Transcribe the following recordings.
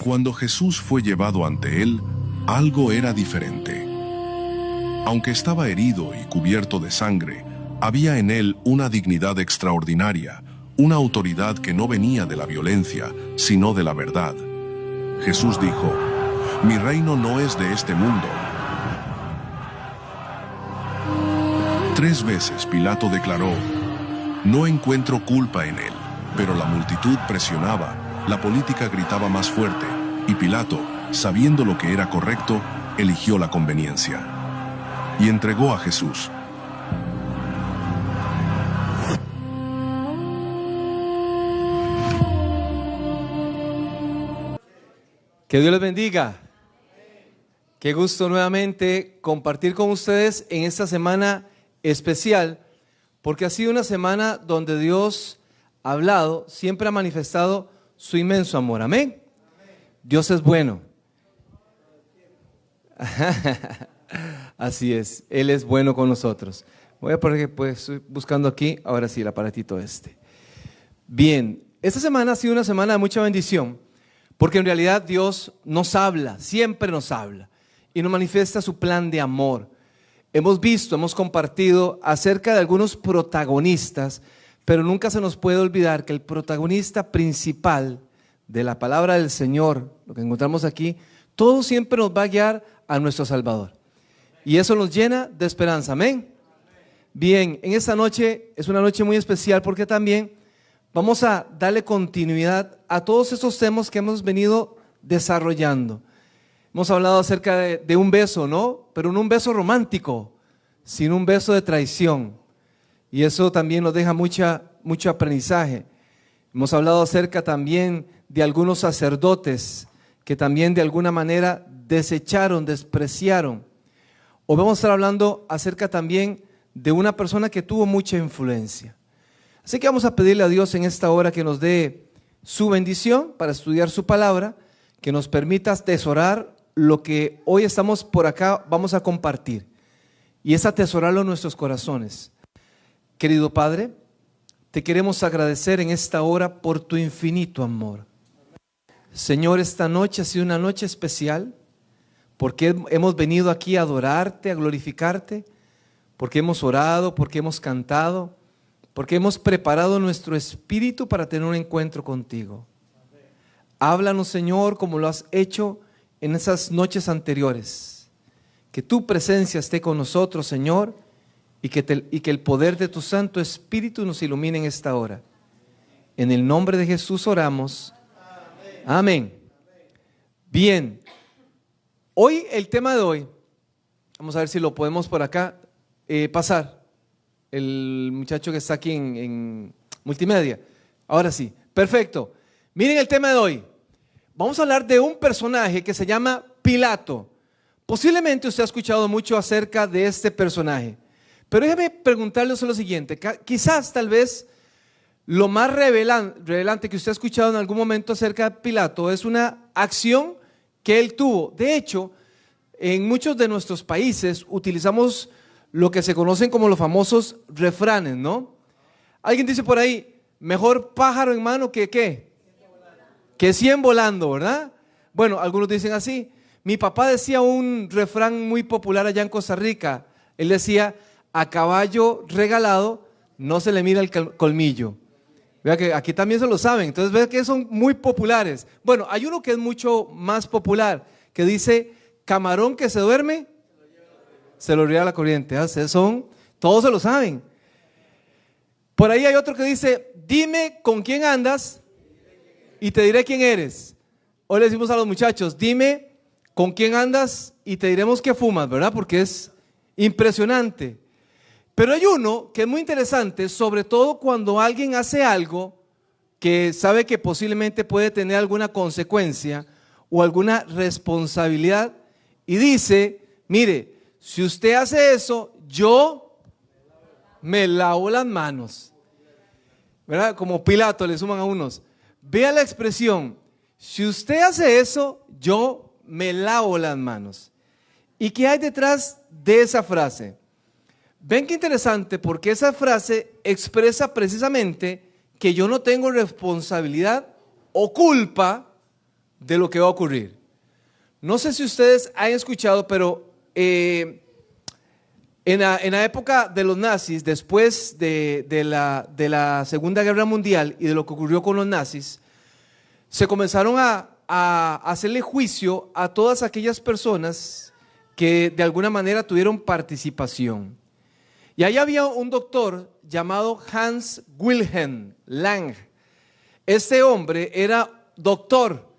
Cuando Jesús fue llevado ante él, algo era diferente. Aunque estaba herido y cubierto de sangre, había en él una dignidad extraordinaria, una autoridad que no venía de la violencia, sino de la verdad. Jesús dijo: «Mi reino no es de este mundo». 3 veces Pilato declaró: «No encuentro culpa en él», pero la multitud presionaba, la política gritaba más fuerte, y Pilato, sabiendo lo que era correcto, eligió la conveniencia y entregó a Jesús. Que Dios les bendiga. Qué gusto nuevamente compartir con ustedes en esta semana especial, porque ha sido una semana donde Dios ha hablado, siempre ha manifestado su inmenso amor. Amén. Dios es bueno. Así es, Él es bueno con nosotros. Voy a poner que pues estoy buscando aquí, ahora sí, el aparatito este. Bien, esta semana ha sido una semana de mucha bendición, porque en realidad Dios nos habla, siempre nos habla, y nos manifiesta su plan de amor. Hemos compartido acerca de algunos protagonistas, pero nunca se nos puede olvidar que el protagonista principal de la palabra del Señor, lo que encontramos aquí, todo siempre nos va a guiar a nuestro Salvador. Y eso nos llena de esperanza. Amén. Bien, en esta noche es una noche muy especial porque también vamos a darle continuidad a todos estos temas que hemos venido desarrollando. Hemos hablado acerca de un beso, ¿no? Pero no un beso romántico, sino un beso de traición. Y eso también nos deja mucho aprendizaje. Hemos hablado acerca también de algunos sacerdotes que también de alguna manera desecharon, despreciaron. Hoy vamos a estar hablando acerca también de una persona que tuvo mucha influencia. Así que vamos a pedirle a Dios en esta hora que nos dé su bendición para estudiar su palabra, que nos permita atesorar lo que hoy estamos por acá, vamos a compartir. Y es atesorarlo en nuestros corazones. Querido Padre, te queremos agradecer en esta hora por tu infinito amor. Señor, esta noche ha sido una noche especial porque hemos venido aquí a adorarte, a glorificarte, porque hemos orado, porque hemos cantado, porque hemos preparado nuestro espíritu para tener un encuentro contigo. Háblanos, Señor, como lo has hecho en esas noches anteriores. Que tu presencia esté con nosotros, Señor, y que el poder de tu Santo Espíritu nos ilumine en esta hora. En el nombre de Jesús oramos. Amén. Bien, hoy el tema de hoy, vamos a ver si lo podemos por acá pasar. El muchacho que está aquí en multimedia. Ahora sí, perfecto. Miren el tema de hoy. Vamos a hablar de un personaje que se llama Pilato. Posiblemente usted ha escuchado mucho acerca de este personaje. Pero déjeme preguntarles lo siguiente. Quizás tal vez lo más revelante que usted ha escuchado en algún momento acerca de Pilato es una acción que él tuvo. De hecho, en muchos de nuestros países utilizamos lo que se conocen como los famosos refranes, ¿no? Alguien dice por ahí, mejor pájaro en mano que ¿qué? Que 100 volando, ¿verdad? Bueno, algunos dicen así. Mi papá decía un refrán muy popular allá en Costa Rica. Él decía, a caballo regalado no se le mira el colmillo. Vea que aquí también se lo saben, entonces vea que son muy populares. Bueno, hay uno que es mucho más popular, que dice, camarón que se duerme, se lo ríe la corriente. Todos se lo saben. Por ahí hay otro que dice, dime con quién andas y te diré quién eres. Hoy le decimos a los muchachos, dime con quién andas y te diremos qué fumas, ¿verdad? Porque es impresionante. Pero hay uno que es muy interesante, sobre todo cuando alguien hace algo que sabe que posiblemente puede tener alguna consecuencia o alguna responsabilidad y dice, mire, si usted hace eso, yo me lavo las manos. ¿Verdad? Como Pilato le suman a unos. Vea la expresión, si usted hace eso, yo me lavo las manos. ¿Y qué hay detrás de esa frase? Ven qué interesante, porque esa frase expresa precisamente que yo no tengo responsabilidad o culpa de lo que va a ocurrir. No sé si ustedes han escuchado, pero en la época de los nazis, después de la Segunda Guerra Mundial y de lo que ocurrió con los nazis, se comenzaron a hacerle juicio a todas aquellas personas que de alguna manera tuvieron participación. Y ahí había un doctor llamado Hans Wilhelm Lang. Este hombre era doctor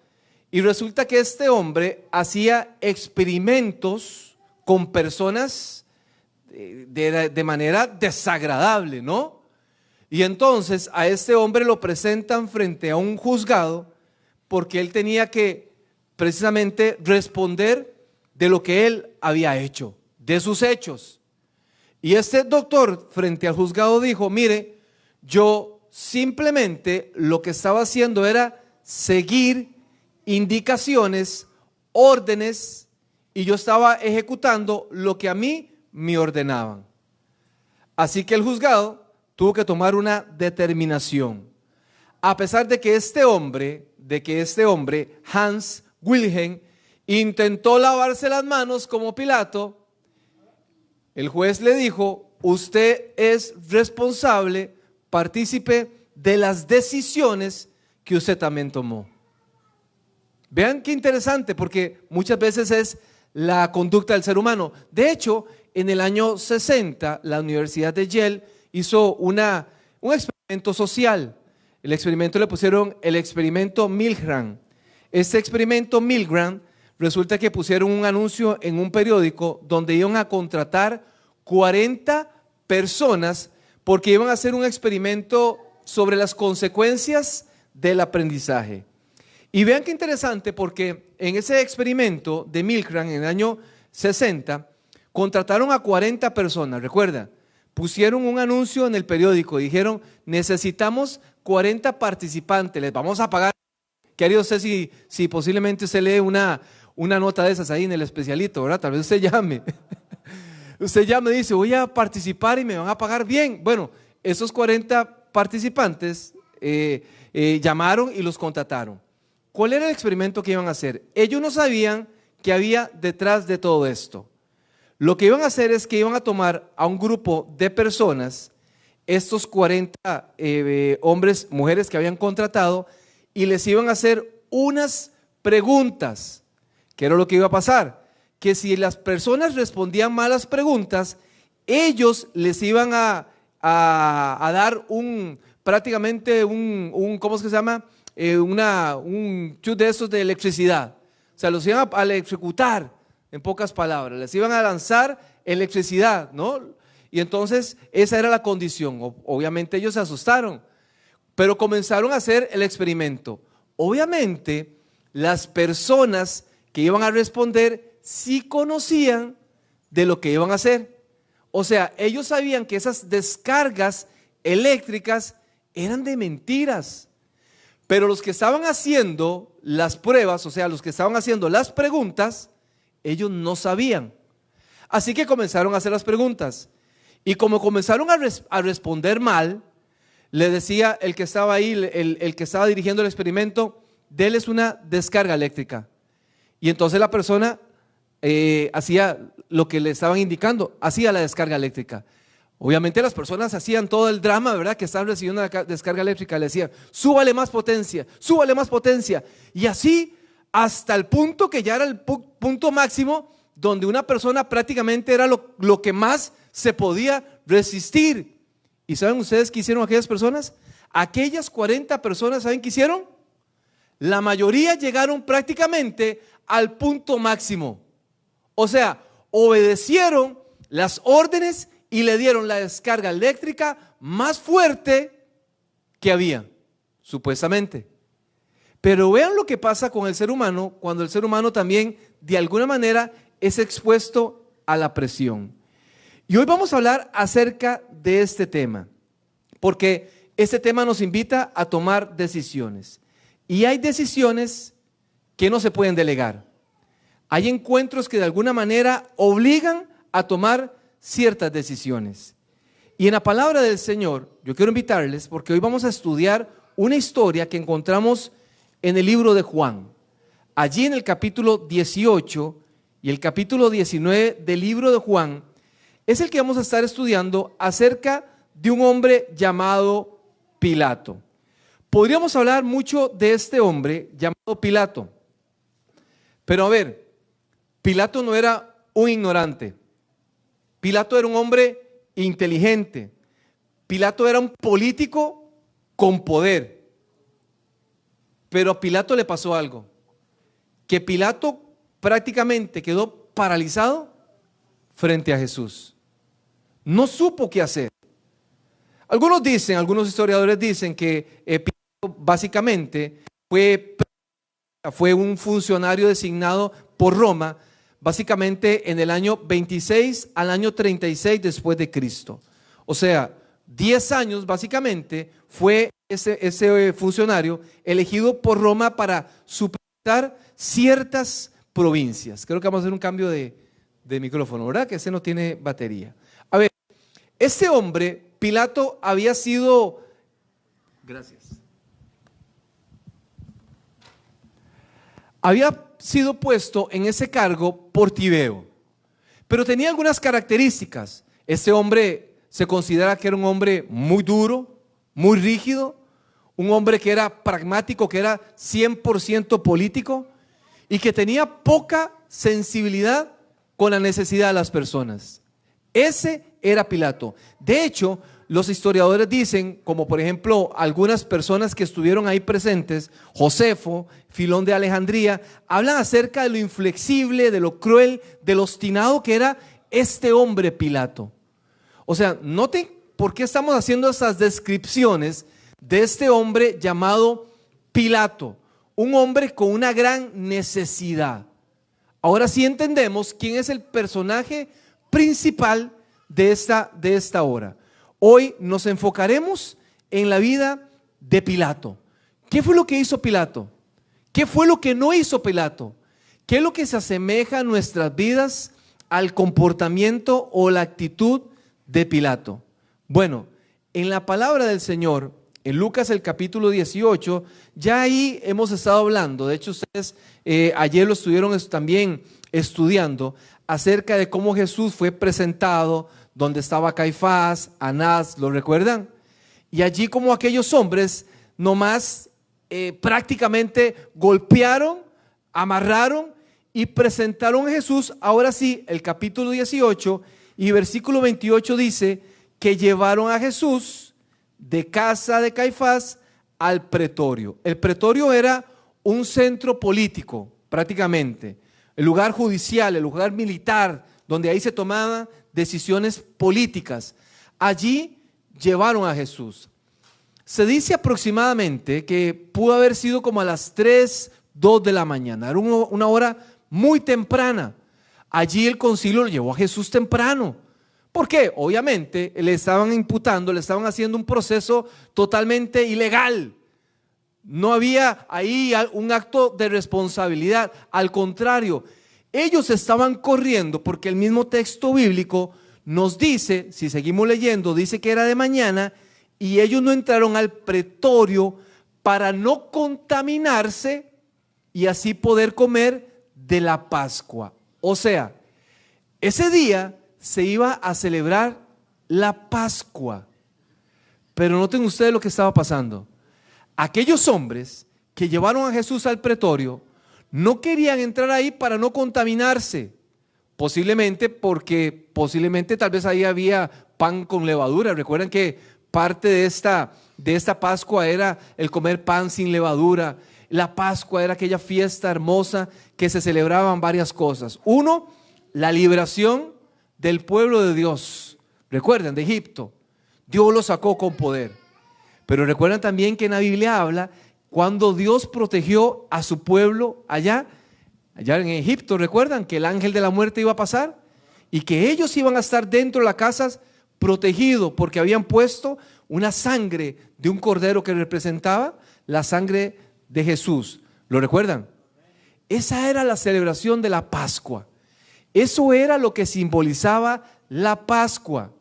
y resulta que este hombre hacía experimentos con personas de manera desagradable, ¿no? Y entonces a este hombre lo presentan frente a un juzgado porque él tenía que precisamente responder de lo que él había hecho, de sus hechos. Y este doctor frente al juzgado dijo, mire, yo simplemente lo que estaba haciendo era seguir indicaciones, órdenes, y yo estaba ejecutando lo que a mí me ordenaban. Así que el juzgado tuvo que tomar una determinación. A pesar de que este hombre, Hans Wilhelm, intentó lavarse las manos como Pilato, el juez le dijo, usted es responsable, partícipe de las decisiones que usted también tomó. Vean qué interesante, porque muchas veces es la conducta del ser humano. De hecho, en el año 60, la Universidad de Yale hizo un experimento social. El experimento le pusieron el experimento Milgram. Este experimento Milgram resulta que pusieron un anuncio en un periódico donde iban a contratar 40 personas porque iban a hacer un experimento sobre las consecuencias del aprendizaje. Y vean qué interesante, porque en ese experimento de Milgram en el año 60 contrataron a 40 personas, recuerda, pusieron un anuncio en el periódico y dijeron, necesitamos 40 participantes, les vamos a pagar. ¿Qué haría usted si posiblemente usted lee una nota de esas ahí en el especialito, ¿verdad? Tal vez usted llame. Usted llame y dice, voy a participar y me van a pagar bien. Bueno, esos 40 participantes llamaron y los contrataron. ¿Cuál era el experimento que iban a hacer? Ellos no sabían que había detrás de todo esto. Lo que iban a hacer es que iban a tomar a un grupo de personas, estos 40 hombres, mujeres que habían contratado, y les iban a hacer unas preguntas. ¿Qué era lo que iba a pasar? Que si las personas respondían mal las preguntas, ellos les iban a dar prácticamente ¿cómo es que se llama? Un chute de esos de electricidad. O sea, los iban a electrocutar, en pocas palabras. Les iban a lanzar electricidad, ¿no? Y entonces esa era la condición. Obviamente ellos se asustaron, pero comenzaron a hacer el experimento. Obviamente las personas que iban a responder sí conocían de lo que iban a hacer. O sea, ellos sabían que esas descargas eléctricas eran de mentiras. Pero los que estaban haciendo las pruebas, o sea, los que estaban haciendo las preguntas, ellos no sabían. Así que comenzaron a hacer las preguntas. Y como comenzaron a responder mal, le decía el que estaba ahí, el que estaba dirigiendo el experimento, déles una descarga eléctrica. Y entonces la persona hacía lo que le estaban indicando, hacía la descarga eléctrica. Obviamente las personas hacían todo el drama, ¿verdad? Que estaban recibiendo la descarga eléctrica, le decían, súbale más potencia, súbale más potencia. Y así hasta el punto que ya era el punto máximo, donde una persona prácticamente era lo que más se podía resistir. ¿Y saben ustedes qué hicieron aquellas personas? Aquellas 40 personas, ¿saben qué hicieron? La mayoría llegaron prácticamente al punto máximo. O sea, obedecieron las órdenes y le dieron la descarga eléctrica más fuerte que había, supuestamente. Pero vean lo que pasa con el ser humano cuando el ser humano también de alguna manera es expuesto a la presión. Y hoy vamos a hablar acerca de este tema, porque este tema nos invita a tomar decisiones. Y hay decisiones que no se pueden delegar. Hay encuentros que de alguna manera obligan a tomar ciertas decisiones. Y en la palabra del Señor, yo quiero invitarles, porque hoy vamos a estudiar una historia que encontramos en el libro de Juan. Allí en el capítulo 18 y el capítulo 19 del libro de Juan es el que vamos a estar estudiando acerca de un hombre llamado Pilato. Podríamos hablar mucho de este hombre llamado Pilato, pero a ver, Pilato no era un ignorante. Pilato era un hombre inteligente. Pilato era un político con poder. Pero a Pilato le pasó algo, que Pilato prácticamente quedó paralizado frente a Jesús. No supo qué hacer. Algunos historiadores dicen que Pilato básicamente fue un funcionario designado por Roma, básicamente en el año 26 al año 36 después de Cristo. O sea, 10 años básicamente fue ese funcionario elegido por Roma para supervisar ciertas provincias. Creo que vamos a hacer un cambio de micrófono, ¿verdad? Que ese no tiene batería. A ver, este hombre, Pilato, había sido... Gracias. Había sido puesto en ese cargo por Tibeo, pero tenía algunas características. Este hombre se considera que era un hombre muy duro, muy rígido, un hombre que era pragmático, que era 100% político y que tenía poca sensibilidad con la necesidad de las personas. Ese era Pilato. De hecho, los historiadores dicen, como por ejemplo algunas personas que estuvieron ahí presentes, Josefo, Filón de Alejandría, hablan acerca de lo inflexible, de lo cruel, de lo obstinado que era este hombre Pilato. O sea, noten por qué estamos haciendo esas descripciones de este hombre llamado Pilato, un hombre con una gran necesidad. Ahora sí entendemos quién es el personaje principal de esta hora. Hoy nos enfocaremos en la vida de Pilato. ¿Qué fue lo que hizo Pilato? ¿Qué fue lo que no hizo Pilato? ¿Qué es lo que se asemeja a nuestras vidas al comportamiento o la actitud de Pilato? Bueno, en la palabra del Señor, en Lucas el capítulo 18, ya ahí hemos estado hablando. De hecho, ustedes ayer lo estuvieron también estudiando acerca de cómo Jesús fue presentado, donde estaba Caifás, Anás, ¿lo recuerdan? Y allí como aquellos hombres nomás prácticamente golpearon, amarraron y presentaron a Jesús. Ahora sí, el capítulo 18 y versículo 28 dice que llevaron a Jesús de casa de Caifás al pretorio. El pretorio era un centro político prácticamente, el lugar judicial, el lugar militar, donde ahí se tomaban decisiones políticas. Allí llevaron a Jesús. Se dice aproximadamente que pudo haber sido como a las 3, 2 de la mañana. Era una hora muy temprana. Allí el concilio lo llevó a Jesús temprano. ¿Por qué? Obviamente le estaban imputando, le estaban haciendo un proceso totalmente ilegal. No había ahí un acto de responsabilidad. Al contrario, ellos estaban corriendo porque el mismo texto bíblico nos dice, si seguimos leyendo, dice que era de mañana y ellos no entraron al pretorio para no contaminarse y así poder comer de la Pascua. O sea, ese día se iba a celebrar la Pascua. Pero noten ustedes lo que estaba pasando. Aquellos hombres que llevaron a Jesús al pretorio no querían entrar ahí para no contaminarse. Posiblemente porque tal vez ahí había pan con levadura. Recuerden que parte de esta Pascua era el comer pan sin levadura. La Pascua era aquella fiesta hermosa que se celebraban varias cosas. Uno, la liberación del pueblo de Dios. Recuerden, de Egipto. Dios lo sacó con poder. Pero recuerdan también que en la Biblia habla cuando Dios protegió a su pueblo allá en Egipto. Recuerdan que el ángel de la muerte iba a pasar y que ellos iban a estar dentro de las casas protegidos porque habían puesto una sangre de un cordero que representaba la sangre de Jesús. ¿Lo recuerdan? Esa era la celebración de la Pascua. Eso era lo que simbolizaba la Pascua.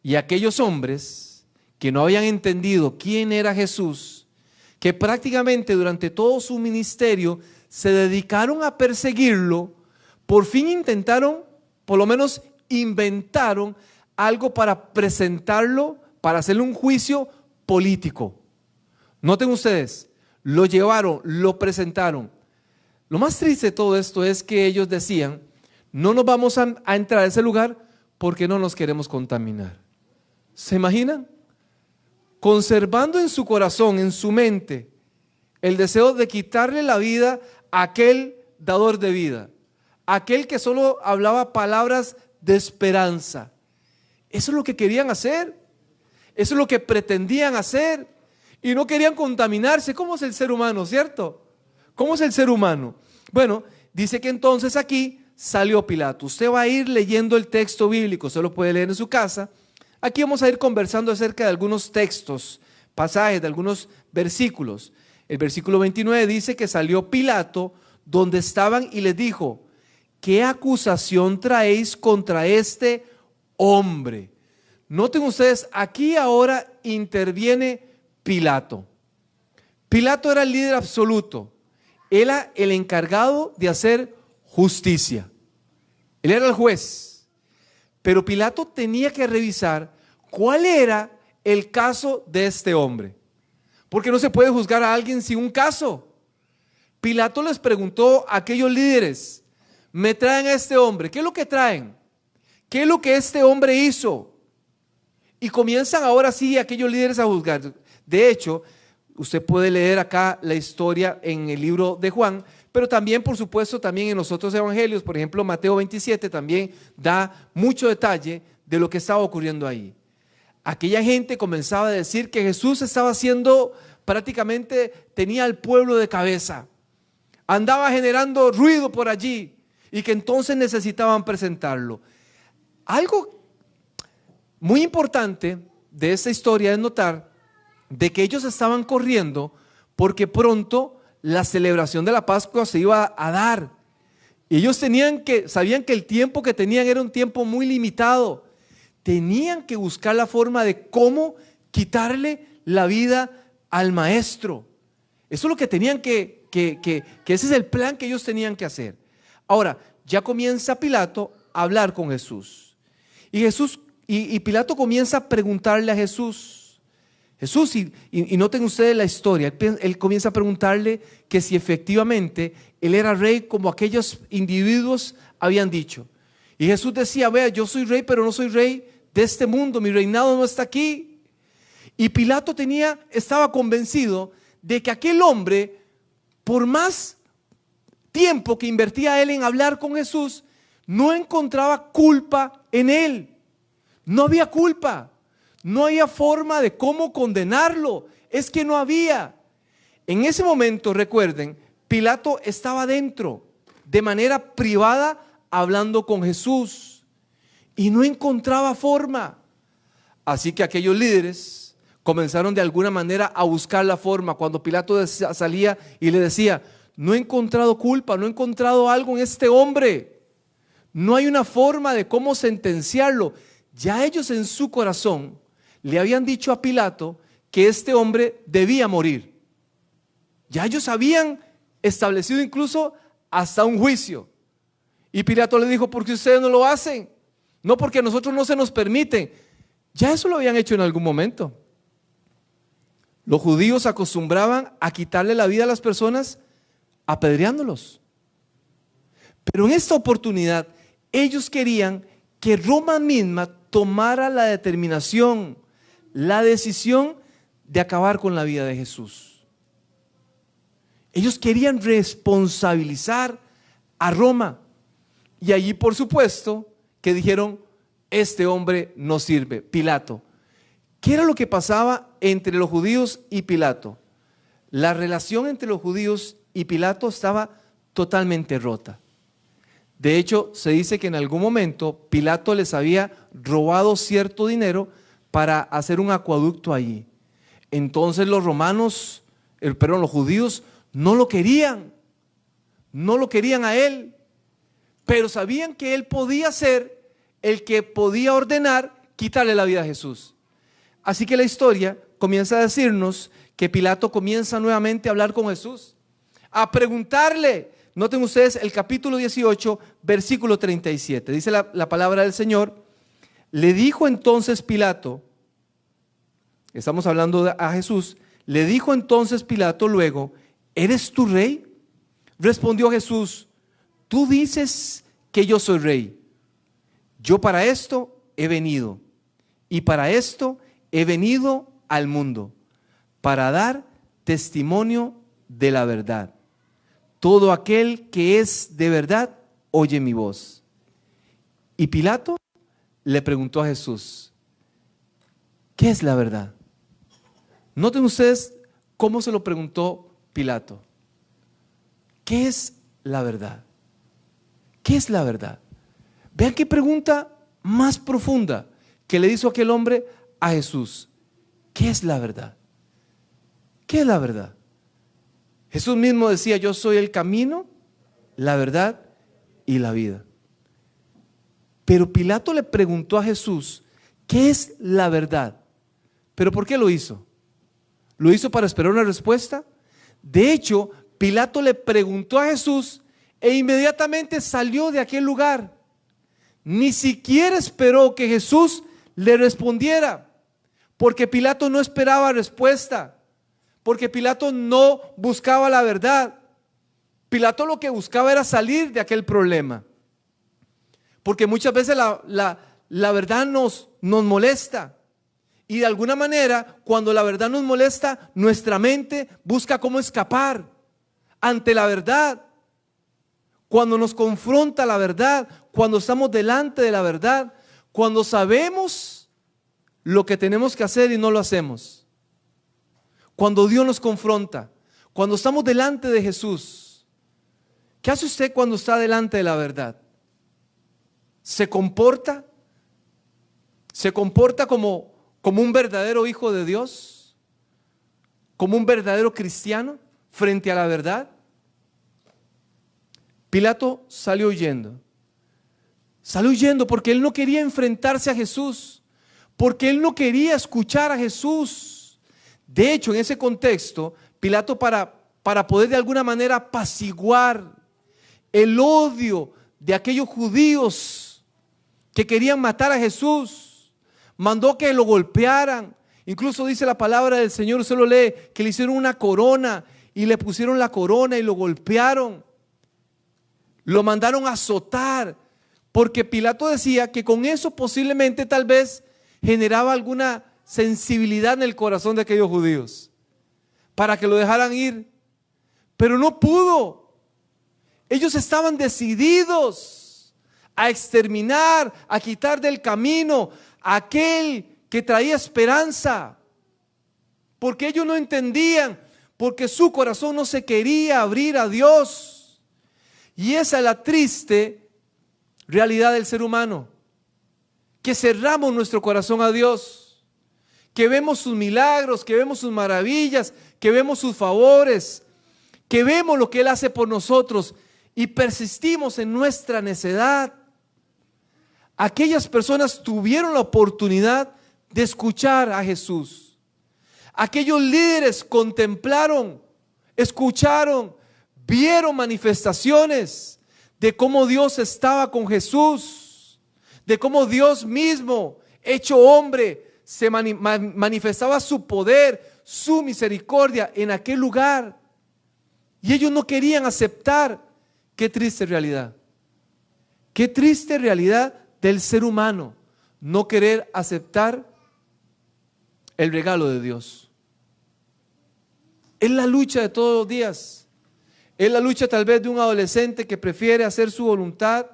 Y aquellos hombres que no habían entendido quién era Jesús, que prácticamente durante todo su ministerio se dedicaron a perseguirlo, por fin intentaron, por lo menos inventaron algo para presentarlo, para hacerle un juicio político. Noten ustedes, lo llevaron, lo presentaron. Lo más triste de todo esto es que ellos decían, no nos vamos a entrar a ese lugar porque no nos queremos contaminar. ¿Se imaginan? Conservando en su corazón, en su mente, el deseo de quitarle la vida a aquel dador de vida, aquel que solo hablaba palabras de esperanza. Eso es lo que querían hacer, eso es lo que pretendían hacer, y no querían contaminarse. ¿Cómo es el ser humano, cierto? ¿Cómo es el ser humano? Bueno, dice que entonces aquí salió Pilato. Usted va a ir leyendo el texto bíblico, usted lo puede leer en su casa. Aquí vamos a ir conversando acerca de algunos textos, pasajes, de algunos versículos. El versículo 29 dice que salió Pilato donde estaban y les dijo, ¿qué acusación traéis contra este hombre? Noten ustedes, aquí ahora interviene Pilato. Pilato era el líder absoluto. Él era el encargado de hacer justicia. Él era el juez. Pero Pilato tenía que revisar cuál era el caso de este hombre. Porque no se puede juzgar a alguien sin un caso. Pilato les preguntó a aquellos líderes, me traen a este hombre, ¿qué es lo que traen? ¿Qué es lo que este hombre hizo? Y comienzan ahora sí aquellos líderes a juzgar. De hecho, usted puede leer acá la historia en el libro de Juan, pero también, por supuesto, también en los otros evangelios, por ejemplo, Mateo 27 también da mucho detalle de lo que estaba ocurriendo ahí. Aquella gente comenzaba a decir que Jesús estaba haciendo, prácticamente tenía al pueblo de cabeza, andaba generando ruido por allí y que entonces necesitaban presentarlo. Algo muy importante de esta historia es notar de que ellos estaban corriendo porque pronto la celebración de la Pascua se iba a dar. Ellos sabían que el tiempo que tenían era un tiempo muy limitado. Tenían que buscar la forma de cómo quitarle la vida al maestro. Eso es lo que tenían que ese es el plan que ellos tenían que hacer. Ahora, ya comienza Pilato a hablar con Jesús. Y Pilato comienza a preguntarle a Jesús, y noten ustedes la historia, él comienza a preguntarle que si efectivamente él era rey como aquellos individuos habían dicho. Y Jesús decía, vea, yo soy rey, pero no soy rey de este mundo, mi reinado no está aquí. Y Pilato estaba convencido de que aquel hombre, por más tiempo que invertía él en hablar con Jesús, no encontraba culpa en él. No había culpa, no había forma de cómo condenarlo, es que no había. En ese momento, recuerden, Pilato estaba dentro, de manera privada, hablando con Jesús y no encontraba forma. Así que aquellos líderes comenzaron de alguna manera a buscar la forma. Cuando Pilato salía y le decía, no he encontrado culpa, no he encontrado algo en este hombre, no hay una forma de cómo sentenciarlo. Ya ellos en su corazón le habían dicho a Pilato que este hombre debía morir. Ya ellos habían establecido incluso hasta un juicio. Y Pilato le dijo, ¿por qué ustedes no lo hacen? No, porque a nosotros no se nos permite. Ya eso lo habían hecho en algún momento. Los judíos acostumbraban a quitarle la vida a las personas apedreándolos. Pero en esta oportunidad ellos querían que Roma misma tomara la determinación, la decisión de acabar con la vida de Jesús. Ellos querían responsabilizar a Roma. Y allí, por supuesto, que dijeron, este hombre no sirve, Pilato. ¿Qué era lo que pasaba entre los judíos y Pilato? La relación entre los judíos y Pilato estaba totalmente rota. De hecho, se dice que en algún momento Pilato les había robado cierto dinero para hacer un acueducto allí. Entonces los los judíos no lo querían a él, pero sabían que él podía ser el que podía ordenar quitarle la vida a Jesús. Así que la historia comienza a decirnos que Pilato comienza nuevamente a hablar con Jesús, a preguntarle. Noten ustedes el capítulo 18, versículo 37. Dice la palabra del Señor: le dijo entonces Pilato, estamos hablando a Jesús, le dijo entonces Pilato luego: ¿eres tú rey? Respondió Jesús: tú dices que yo soy rey. Yo para esto he venido, y para esto he venido al mundo, para dar testimonio de la verdad. Todo aquel que es de verdad, oye mi voz. Y Pilato le preguntó a Jesús: ¿qué es la verdad? Noten ustedes cómo se lo preguntó Pilato. ¿Qué es la verdad? ¿Qué es la verdad? Vean qué pregunta más profunda que le hizo aquel hombre a Jesús. ¿Qué es la verdad? ¿Qué es la verdad? Jesús mismo decía: yo soy el camino, la verdad y la vida. Pero Pilato le preguntó a Jesús: ¿qué es la verdad? ¿Pero por qué lo hizo? ¿Lo hizo para esperar una respuesta? De hecho, Pilato le preguntó a Jesús e inmediatamente salió de aquel lugar. Ni siquiera esperó que Jesús le respondiera, porque Pilato no esperaba respuesta, porque Pilato no buscaba la verdad. Pilato lo que buscaba era salir de aquel problema, porque muchas veces la verdad nos molesta. Y de alguna manera, cuando la verdad nos molesta, nuestra mente busca cómo escapar ante la verdad. Cuando nos confronta la verdad, cuando estamos delante de la verdad, cuando sabemos lo que tenemos que hacer y no lo hacemos. Cuando Dios nos confronta, cuando estamos delante de Jesús. ¿Qué hace usted cuando está delante de la verdad? ¿Se comporta? ¿Se comporta como un verdadero hijo de Dios? ¿Como un verdadero cristiano frente a la verdad? Pilato salió huyendo. Salió huyendo porque él no quería enfrentarse a Jesús, porque él no quería escuchar a Jesús. De hecho, en ese contexto, Pilato, para poder de alguna manera apaciguar el odio de aquellos judíos que querían matar a Jesús, mandó que lo golpearan. Incluso dice la palabra del Señor, usted lo lee, que le hicieron una corona y le pusieron la corona y lo golpearon. Lo mandaron a azotar, porque Pilato decía que con eso posiblemente tal vez generaba alguna sensibilidad en el corazón de aquellos judíos, para que lo dejaran ir. Pero no pudo. Ellos estaban decididos a exterminar, a quitar del camino a aquel que traía esperanza, porque ellos no entendían, porque su corazón no se quería abrir a Dios. Y esa es la triste realidad del ser humano, que cerramos nuestro corazón a Dios, que vemos sus milagros, que vemos sus maravillas, que vemos sus favores, que vemos lo que Él hace por nosotros y persistimos en nuestra necedad. Aquellas personas tuvieron la oportunidad de escuchar a Jesús. Aquellos líderes contemplaron, escucharon, vieron manifestaciones de cómo Dios estaba con Jesús, de cómo Dios mismo, hecho hombre, se manifestaba su poder, su misericordia en aquel lugar. Y ellos no querían aceptar. Qué triste realidad. Qué triste realidad del ser humano, no querer aceptar el regalo de Dios. Es la lucha de todos los días. Es la lucha tal vez de un adolescente que prefiere hacer su voluntad,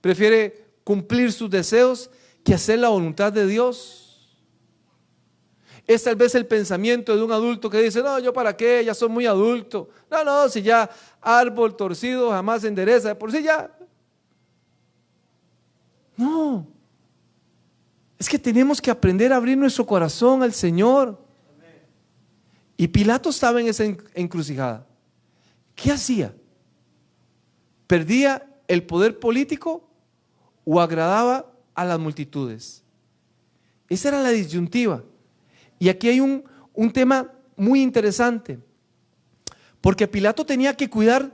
prefiere cumplir sus deseos que hacer la voluntad de Dios. Es tal vez el pensamiento de un adulto que dice: no, yo para qué, ya soy muy adulto. No, si ya árbol torcido jamás se endereza, de por sí ya. No, es que tenemos que aprender a abrir nuestro corazón al Señor. Y Pilato estaba en esa encrucijada. ¿Qué hacía? ¿Perdía el poder político o agradaba a las multitudes? Esa era la disyuntiva. Y aquí hay un tema muy interesante, porque Pilato tenía que cuidar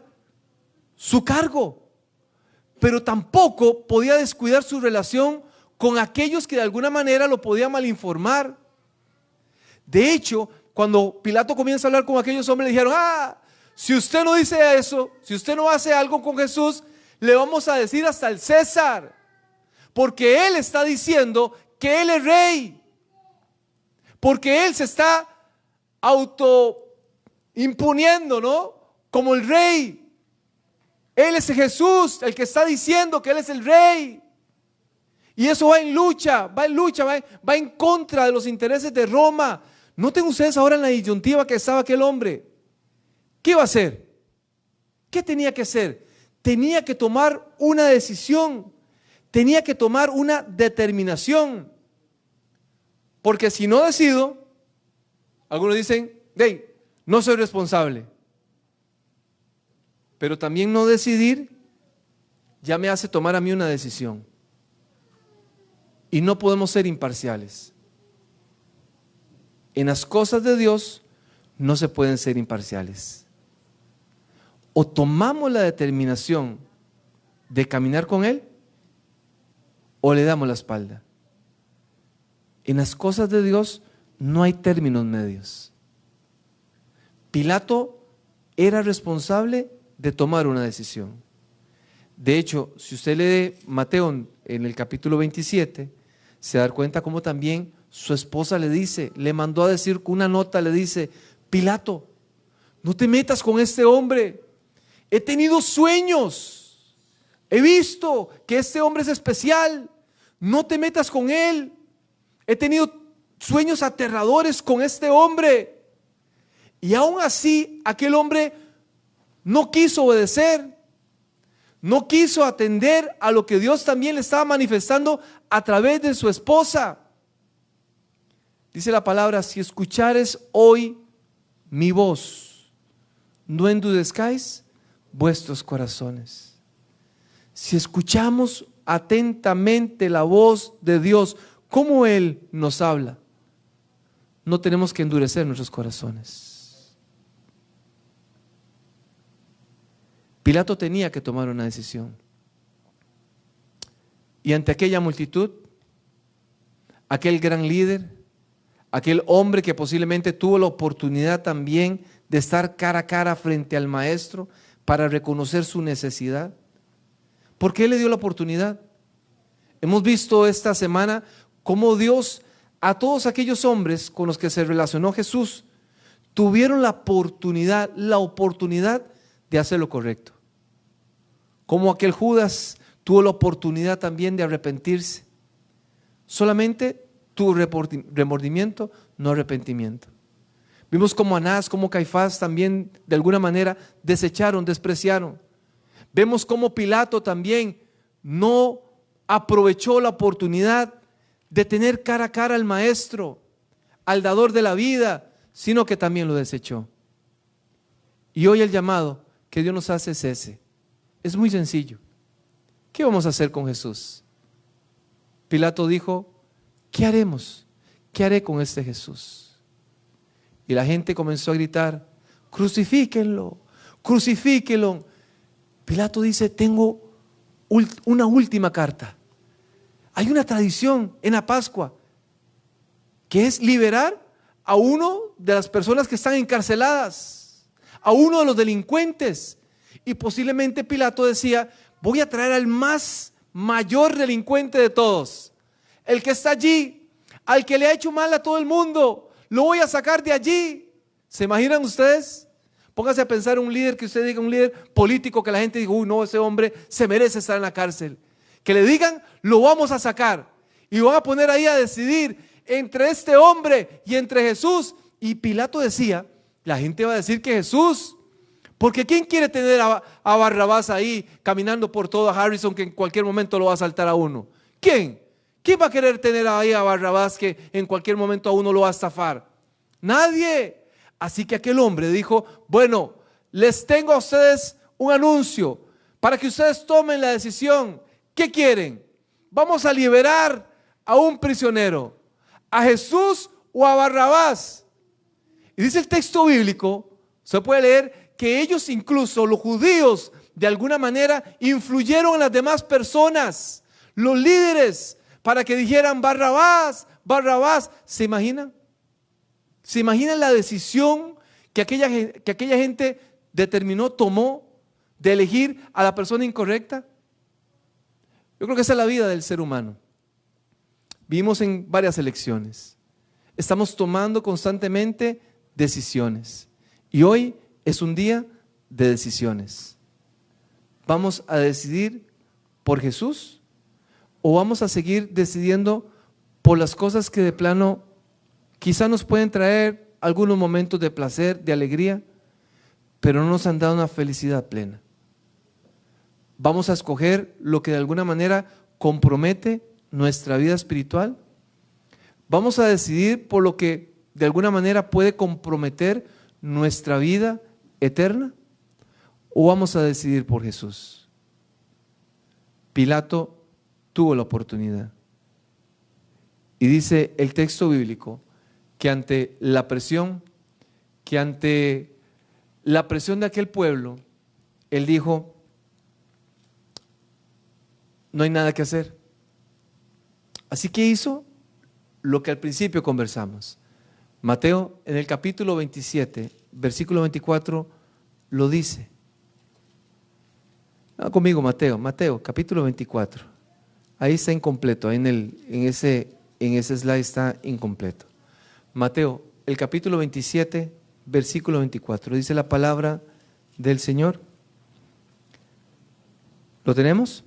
su cargo, pero tampoco podía descuidar su relación con aquellos que de alguna manera lo podían malinformar. De hecho, cuando Pilato comienza a hablar con aquellos hombres, le dijeron: si usted no dice eso, si usted no hace algo con Jesús, le vamos a decir hasta el César, porque él está diciendo que él es rey, porque él se está autoimponiendo, ¿no?, como el rey. Él es Jesús, el que está diciendo que él es el rey. Y eso va en lucha, va en contra de los intereses de Roma. Noten ustedes ahora en la disyuntiva que estaba aquel hombre. ¿Qué iba a hacer? ¿Qué tenía que hacer? Tenía que tomar una decisión, tenía que tomar una determinación. Porque si no decido, algunos dicen: no soy responsable. Pero también no decidir ya me hace tomar a mí una decisión. Y no podemos ser imparciales. En las cosas de Dios no se pueden ser imparciales. O tomamos la determinación de caminar con Él, o le damos la espalda. En las cosas de Dios no hay términos medios. Pilato era responsable de tomar una decisión. De hecho, si usted lee Mateo en el capítulo 27, se da cuenta cómo también su esposa le mandó a decir con una nota, le dice: Pilato, no te metas con este hombre. He tenido sueños, he visto que este hombre es especial, no te metas con él. He tenido sueños aterradores con este hombre. Y aún así, aquel hombre no quiso obedecer, no quiso atender a lo que Dios también le estaba manifestando a través de su esposa. Dice la palabra: si escuchares hoy mi voz, no endurezcáis vuestros corazones. Si escuchamos atentamente la voz de Dios, como Él nos habla, no tenemos que endurecer nuestros corazones. Pilato tenía que tomar una decisión. Y ante aquella multitud, aquel gran líder, aquel hombre que posiblemente tuvo la oportunidad también de estar cara a cara frente al maestro para reconocer su necesidad. ¿Por qué le dio la oportunidad? Hemos visto esta semana cómo Dios, a todos aquellos hombres con los que se relacionó Jesús, tuvieron la oportunidad de hacer lo correcto. Como aquel Judas tuvo la oportunidad también de arrepentirse. Solamente tuvo remordimiento, no arrepentimiento. Vimos como Anás, como Caifás también de alguna manera desecharon, despreciaron. Vemos como Pilato también no aprovechó la oportunidad de tener cara a cara al maestro, al dador de la vida, sino que también lo desechó. Y hoy el llamado que Dios nos hace es ese. Es muy sencillo. ¿Qué vamos a hacer con Jesús? Pilato dijo: ¿qué haremos? ¿Qué haré con este Jesús? Y la gente comenzó a gritar: crucifíquenlo, crucifíquenlo. Pilato dice: tengo una última carta. Hay una tradición en la Pascua que es liberar a uno de las personas que están encarceladas, a uno de los delincuentes. Y posiblemente Pilato decía: voy a traer al más mayor delincuente de todos, el que está allí, al que le ha hecho mal a todo el mundo, lo voy a sacar de allí. ¿Se imaginan ustedes? Póngase a pensar un líder que usted diga, un líder político, que la gente diga: uy, no, ese hombre se merece estar en la cárcel. Que le digan: lo vamos a sacar, y van a poner ahí a decidir entre este hombre y entre Jesús. Y Pilato decía: la gente va a decir que Jesús. Porque ¿quién quiere tener a Barrabás ahí caminando por todo Harrison, que en cualquier momento lo va a asaltar a uno? ¿Quién? ¿Quién va a querer tener ahí a Barrabás, que en cualquier momento a uno lo va a estafar? Nadie. Así que aquel hombre dijo: bueno, les tengo a ustedes un anuncio para que ustedes tomen la decisión. ¿Qué quieren? Vamos a liberar a un prisionero, a Jesús o a Barrabás. Y dice el texto bíblico, se puede leer que ellos incluso, los judíos, de alguna manera influyeron en las demás personas, los líderes, para que dijeran Barrabás, Barrabás. ¿Se imaginan? ¿Se imaginan la decisión que aquella gente tomó de elegir a la persona incorrecta? Yo creo que esa es la vida del ser humano. Vivimos en varias elecciones. Estamos tomando constantemente decisiones. Y hoy es un día de decisiones. ¿Vamos a decidir por Jesús o vamos a seguir decidiendo por las cosas que de plano quizá nos pueden traer algunos momentos de placer, de alegría, pero no nos han dado una felicidad plena? ¿Vamos a escoger lo que de alguna manera compromete nuestra vida espiritual? ¿Vamos a decidir por lo que de alguna manera puede comprometer nuestra vida eterna? ¿O vamos a decidir por Jesús? Pilato tuvo la oportunidad. Y dice el texto bíblico que ante la presión de aquel pueblo, él dijo, no hay nada que hacer. Así que hizo lo que al principio conversamos. Mateo en el capítulo 27, versículo 24, lo dice. Conmigo Mateo capítulo 24. Ahí está incompleto, ahí en ese slide está incompleto. Mateo, el capítulo 27, versículo 24, dice la palabra del Señor. ¿Lo tenemos?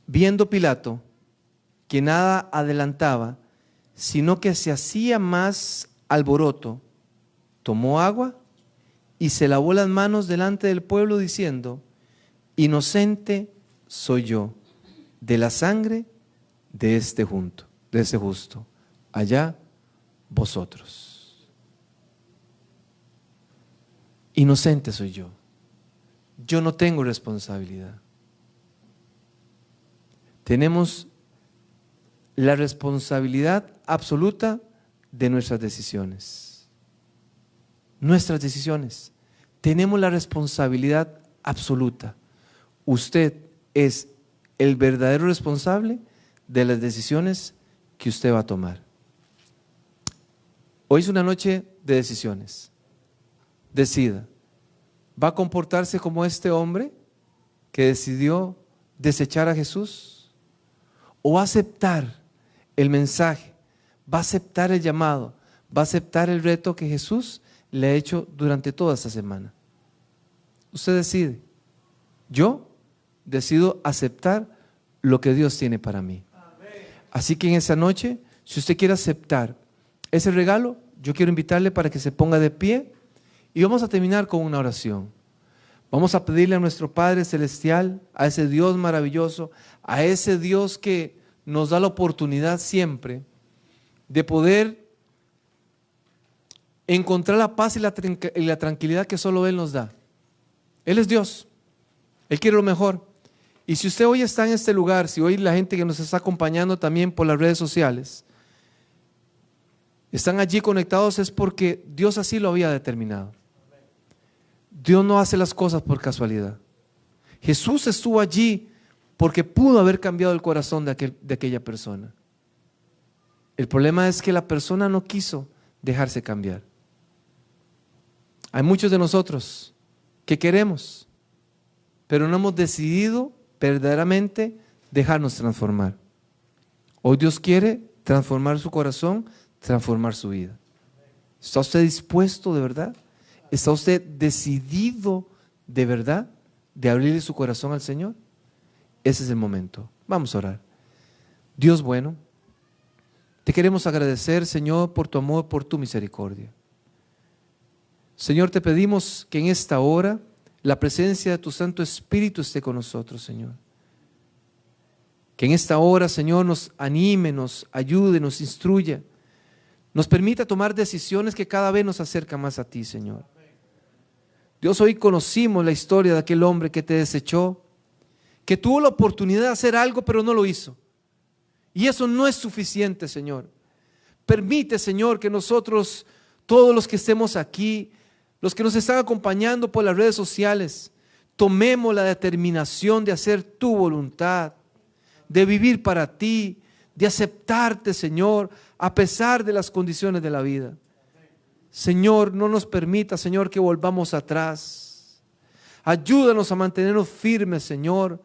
Viendo Pilato que nada adelantaba, sino que se hacía más alboroto, tomó agua y se lavó las manos delante del pueblo diciendo, inocente soy yo de la sangre de este justo, allá vosotros. Inocente soy yo no tengo responsabilidad. Tenemos la responsabilidad absoluta de nuestras decisiones. Nuestras decisiones. Tenemos la responsabilidad absoluta. Usted es el verdadero responsable de las decisiones que usted va a tomar. Hoy es una noche de decisiones. Decida. ¿Va a comportarse como este hombre que decidió desechar a Jesús? ¿O va a aceptar el mensaje? ¿Va a aceptar el llamado? ¿Va a aceptar el reto que Jesús le ha hecho durante toda esta semana? Usted decide. Yo decido aceptar lo que Dios tiene para mí. Así que en esa noche, si usted quiere aceptar ese regalo, yo quiero invitarle para que se ponga de pie y vamos a terminar con una oración. Vamos a pedirle a nuestro Padre Celestial, a ese Dios maravilloso, a ese Dios que nos da la oportunidad siempre de poder encontrar la paz y la tranquilidad que solo Él nos da. Él es Dios, Él quiere lo mejor. Y si usted hoy está en este lugar, si hoy la gente que nos está acompañando también por las redes sociales, están allí conectados, es porque Dios así lo había determinado. Dios no hace las cosas por casualidad. Jesús estuvo allí porque pudo haber cambiado el corazón de aquella persona. El problema es que la persona no quiso dejarse cambiar. Hay muchos de nosotros que queremos, pero no hemos decidido verdaderamente dejarnos transformar. Hoy Dios quiere transformar su corazón, transformar su vida. ¿Está usted dispuesto de verdad? ¿Está usted decidido de verdad de abrirle su corazón al Señor? Ese es el momento. Vamos a orar. Dios bueno, te queremos agradecer, Señor, por tu amor, por tu misericordia. Señor, te pedimos que en esta hora la presencia de tu Santo Espíritu esté con nosotros, Señor. Que en esta hora, Señor, nos anime, nos ayude, nos instruya, nos permita tomar decisiones que cada vez nos acercan más a ti, Señor. Dios, hoy conocimos la historia de aquel hombre que te desechó, que tuvo la oportunidad de hacer algo, pero no lo hizo. Y eso no es suficiente, Señor. Permite, Señor, que nosotros todos los que estemos aquí, los que nos están acompañando por las redes sociales, tomemos la determinación de hacer tu voluntad, de vivir para ti, de aceptarte, Señor, a pesar de las condiciones de la vida. Señor, no nos permita, Señor, que volvamos atrás. Ayúdanos a mantenernos firmes, Señor,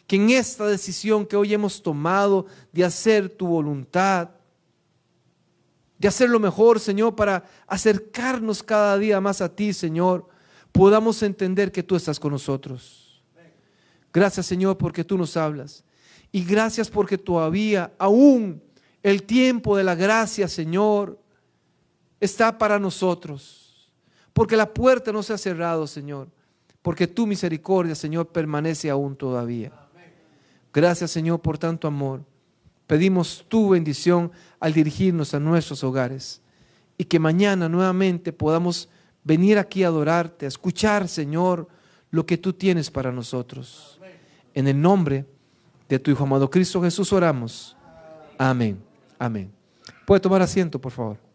que en esta decisión que hoy hemos tomado de hacer tu voluntad, de hacer lo mejor, Señor, para acercarnos cada día más a ti, Señor, podamos entender que tú estás con nosotros. Gracias, Señor, porque tú nos hablas. Y gracias porque todavía, aún el tiempo de la gracia, Señor, está para nosotros. Porque la puerta no se ha cerrado, Señor. Porque tu misericordia, Señor, permanece aún todavía. Gracias, Señor, por tanto amor. Pedimos tu bendición al dirigirnos a nuestros hogares. Y que mañana nuevamente podamos venir aquí a adorarte, a escuchar, Señor, lo que tú tienes para nosotros. En el nombre de tu Hijo amado Cristo Jesús oramos. Amén. Amén. ¿Puede tomar asiento, por favor?